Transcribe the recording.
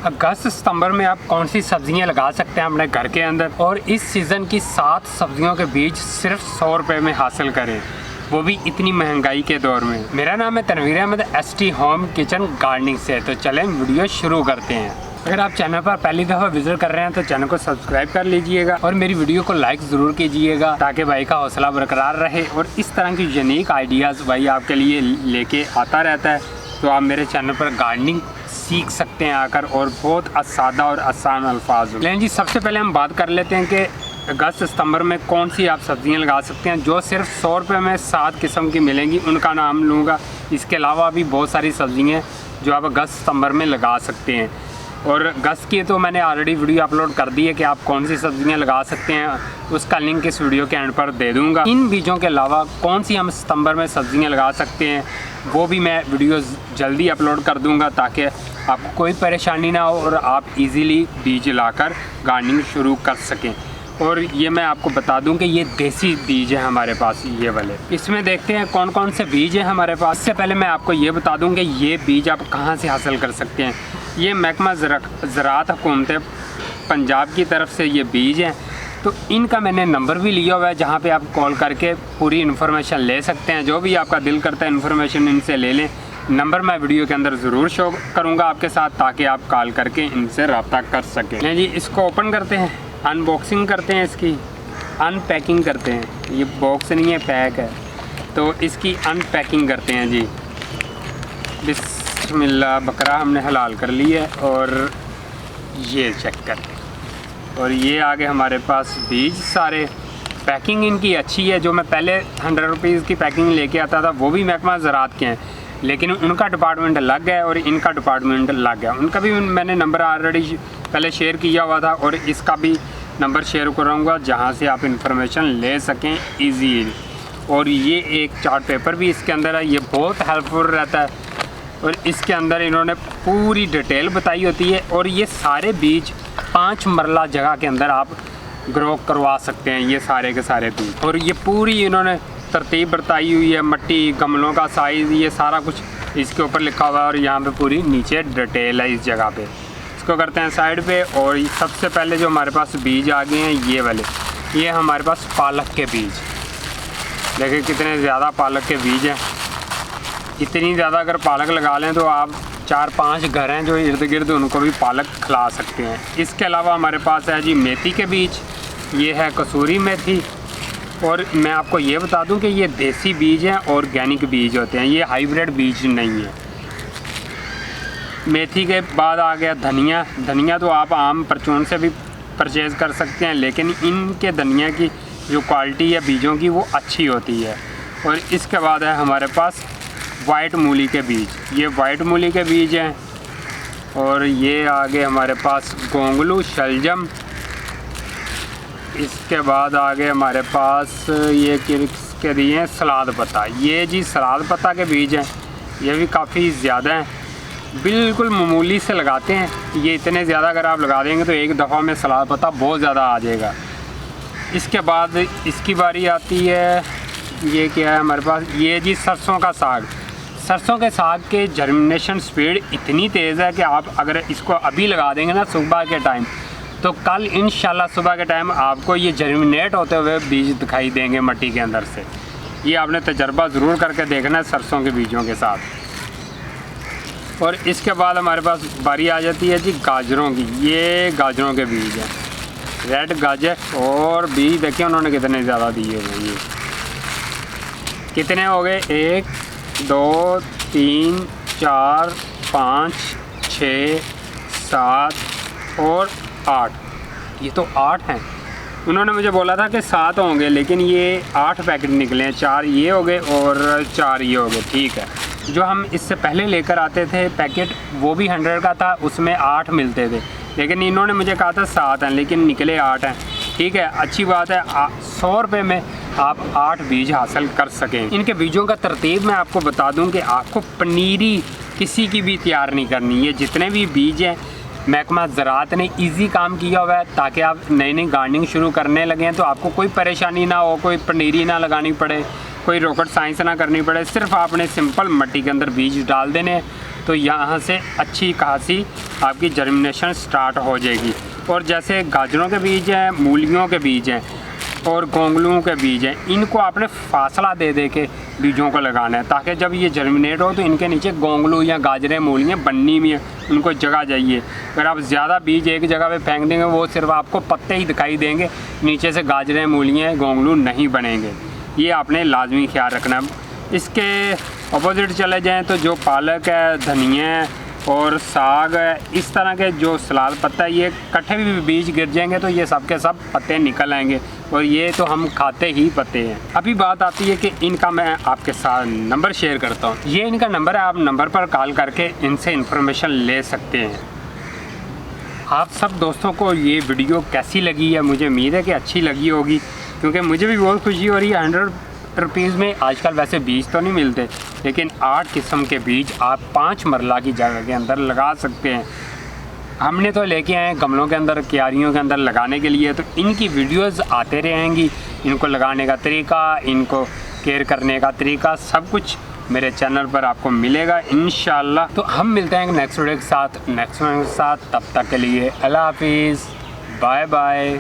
अगस्त सितंबर में आप कौन सी सब्जियां लगा सकते हैं अपने घर के अंदर और इस सीज़न की 7 सब्जियों के बीज सिर्फ 100 रुपये में हासिल करें, वो भी इतनी महंगाई के दौर में। मेरा नाम है Tanveer Ahmed ST home kitchen gardening से। तो चलें वीडियो शुरू करते हैं। अगर आप चैनल पर पहली दफ़ा विजिट कर रहे हैं तो चैनल को सब्सक्राइब कर लीजिएगा और मेरी वीडियो को लाइक ज़रूर कीजिएगा ताकि भाई का हौसला बरकरार रहे और इस तरह की यूनिक आइडियाज़ भाई आपके लिए लेके आता रहता है। तो आप मेरे चैनल पर गार्डनिंग सीख सकते हैं आकर और बहुत सादा और आसान अल्फाज। लेकिन जी सबसे पहले हम बात कर लेते हैं कि अगस्त सितंबर में कौन सी आप सब्ज़ियां लगा सकते हैं जो सिर्फ 100 रुपये में 7 किस्म की मिलेंगी, उनका नाम लूँगा। इसके अलावा भी बहुत सारी सब्ज़ियाँ जो आप अगस्त सितंबर में लगा सकते हैं। और अगस्त की तो मैंने ऑलरेडी वीडियो अपलोड कर दी है कि आप कौन सी सब्ज़ियां लगा सकते हैं, उसका लिंक इस वीडियो के एंड पर दे दूंगा। इन बीजों के अलावा कौन सी हम सितंबर में सब्ज़ियां लगा सकते हैं वो भी मैं वीडियो जल्दी अपलोड कर दूंगा ताकि आपको कोई परेशानी ना हो और आप इजीली बीज लाकर गार्डनिंग शुरू कर सकें। और ये मैं आपको बता दूं कि ये देसी बीज है हमारे पास, ये वाले। इसमें देखते हैं कौन कौन से बीज हैं हमारे पास। इससे पहले मैं आपको ये बता दूं कि ये बीज आप कहां से हासिल कर सकते हैं। ये महकमा ज़राअत हुकूमत पंजाब की तरफ से ये बीज हैं। तो इनका मैंने नंबर भी लिया हुआ है जहाँ पे आप कॉल करके पूरी इन्फॉर्मेशन ले सकते हैं। जो भी आपका दिल करता है इन्फॉर्मेशन इनसे ले लें। नंबर मैं वीडियो के अंदर ज़रूर शो करूँगा आपके साथ ताकि आप कॉल करके इनसे रब्ता कर सकें। नहीं जी, इसको ओपन करते हैं, अनबॉक्सिंग करते हैं, इसकी अनपैकिंग करते हैं। ये बॉक्स नहीं है, पैक है। तो इसकी अनपैकिंग करते हैं जी। बिस्मिल्लाह। बकरा हमने हलाल कर लिया है और ये चेक करते हैं। और ये आगे हमारे पास बीज सारे। पैकिंग इनकी अच्छी है। जो मैं पहले 100 रुपीज़ की पैकिंग लेके आता था वो भी महकमा ज़राअत के हैं, लेकिन उनका डिपार्टमेंट अलग है और इनका डिपार्टमेंट अलग है। उनका भी मैंने नंबर ऑलरेडी पहले शेयर किया हुआ था और इसका भी नंबर शेयर करूँगा जहाँ से आप इंफॉर्मेशन ले सकें ईजीली। और ये एक चार्ट पेपर भी इसके अंदर है, ये बहुत हेल्पफुल रहता है और इसके अंदर इन्होंने पूरी डिटेल बताई होती है। और ये सारे बीज 5 मरला जगह के अंदर आप ग्रो करवा सकते हैं, ये सारे के सारे बीज। और ये पूरी इन्होंने तरतीब बताई हुई है, मट्टी, गमलों का साइज़, ये सारा कुछ इसके ऊपर लिखा हुआ है। और यहाँ पे पूरी नीचे डिटेल है इस जगह पे। इसको करते हैं साइड पे। और सबसे पहले जो हमारे पास बीज आ गए हैं ये वाले, ये हमारे पास पालक के बीज। देखिए कितने ज़्यादा पालक के बीज हैं। इतनी ज़्यादा अगर पालक लगा लें तो आप 4-5 घर हैं जो इर्द गिर्द उनको भी पालक खिला सकते हैं। इसके अलावा हमारे पास है जी मेथी के बीज, ये है कसूरी मेथी। और मैं आपको ये बता दूं कि ये देसी बीज हैं, ऑर्गेनिक बीज होते हैं, ये हाइब्रिड बीज नहीं है। मेथी के बाद आ गया धनिया। धनिया तो आप आम परचून से भी परचेज़ कर सकते हैं, लेकिन इनके धनिया की जो क्वालिटी है बीजों की वो अच्छी होती है। और इसके बाद है हमारे पास वाइट मूली के बीज, ये वाइट मूली के बीज हैं। और ये आगे हमारे पास गोंगलू, शलजम। इसके बाद आगे हमारे पास ये किसके दिए हैं, सलाद पत्ता। ये जी सलाद पत्ता के बीज हैं, ये भी काफ़ी ज़्यादा हैं, बिल्कुल मामूली से लगाते हैं। ये इतने ज़्यादा अगर आप लगा देंगे तो एक दफ़ा में सलाद पत्ता बहुत ज़्यादा आ जाएगा। इसके बाद इसकी बारी आती है, ये क्या है हमारे पास, ये जी सरसों का साग। सरसों के साग के जर्मिनेशन स्पीड इतनी तेज़ है कि आप अगर इसको अभी लगा देंगे ना सुबह के टाइम, तो कल इंशाल्लाह सुबह के टाइम आपको ये जर्मिनेट होते हुए बीज दिखाई देंगे मट्टी के अंदर से। ये आपने तजर्बा ज़रूर करके देखना है सरसों के बीजों के साथ। और इसके बाद हमारे पास बारी आ जाती है जी गाजरों की। ये गाजरों के बीज हैं, रेड गाजर। और बीज देखिए उन्होंने कितने ज़्यादा दिए हैं। ये कितने हो गए, 1 2 3 4 5 6 7 और 8। ये तो 8 हैं। उन्होंने मुझे बोला था कि 7 होंगे, लेकिन ये 8 पैकेट निकले हैं। 4 ये हो गए और 4 ये हो गए। ठीक है, जो हम इससे पहले लेकर आते थे पैकेट वो भी 100 का था, उसमें 8 मिलते थे, लेकिन इन्होंने मुझे कहा था 7 हैं, लेकिन निकले 8 हैं। ठीक है, अच्छी बात है। 100 रुपये में आप 8 बीज हासिल कर सकें। इनके बीजों का तरतीब मैं आपको बता दूं कि आपको पनीरी किसी की भी तैयार नहीं करनी। ये जितने भी बीज हैं महकमा ज़राअत ने इजी काम किया हुआ है ताकि आप नई नई गार्डनिंग शुरू करने लगे हैं तो आपको कोई परेशानी ना हो, कोई पनीरी ना लगानी पड़े, कोई रॉकेट साइंस ना करनी पड़े। सिर्फ आपने सिंपल मिट्टी के अंदर बीज डाल देने तो यहाँ से अच्छी खासी आपकी जर्मिनेशन स्टार्ट हो जाएगी। और जैसे गाजरों के बीज हैं, मूलियों के बीज हैं और गोंगलुओं के बीज हैं, इनको आपने फासला दे दे के बीजों को लगाना है, ताकि जब ये जर्मिनेट हो तो इनके नीचे गोंगलू या गाजरें मूलियाँ बननी भी हैं, उनको जगह चाहिए। अगर आप ज़्यादा बीज एक जगह पे फेंक देंगे वो सिर्फ आपको पत्ते ही दिखाई देंगे, नीचे से गाजरें मूलियाँ गोंगलू नहीं बनेंगे। ये आपने लाजमी ख्याल रखना है। इसके अपोजिट चले जाएँ तो जो पालक है, धनिया है और साग है, इस तरह के जो सलाद पत्ता है, ये कट्ठे भी बीज गिर जाएंगे तो ये सब के सब पत्ते निकल आएंगे और ये तो हम खाते ही पत्ते हैं। अभी बात आती है कि इनका मैं आपके साथ नंबर शेयर करता हूँ। ये इनका नंबर है, आप नंबर पर कॉल करके इनसे इन्फॉर्मेशन ले सकते हैं। आप सब दोस्तों को ये वीडियो कैसी लगी है, मुझे उम्मीद है कि अच्छी लगी होगी, क्योंकि मुझे भी बहुत खुशी हो रही है। 100 रुपीज़ में आजकल वैसे बीज तो नहीं मिलते, लेकिन 8 किस्म के बीज आप 5 मरला की जगह के अंदर लगा सकते हैं। हमने तो लेके आए गमलों के अंदर, क्यारियों के अंदर लगाने के लिए, तो इनकी वीडियोस आते रहेंगी। इनको लगाने का तरीका, इनको केयर करने का तरीका, सब कुछ मेरे चैनल पर आपको मिलेगा इंशाल्लाह। तो हम मिलते हैं नेक्स्ट वीडियो के साथ, तब तक के लिए अल्लाह हाफिज़, बाय बाय।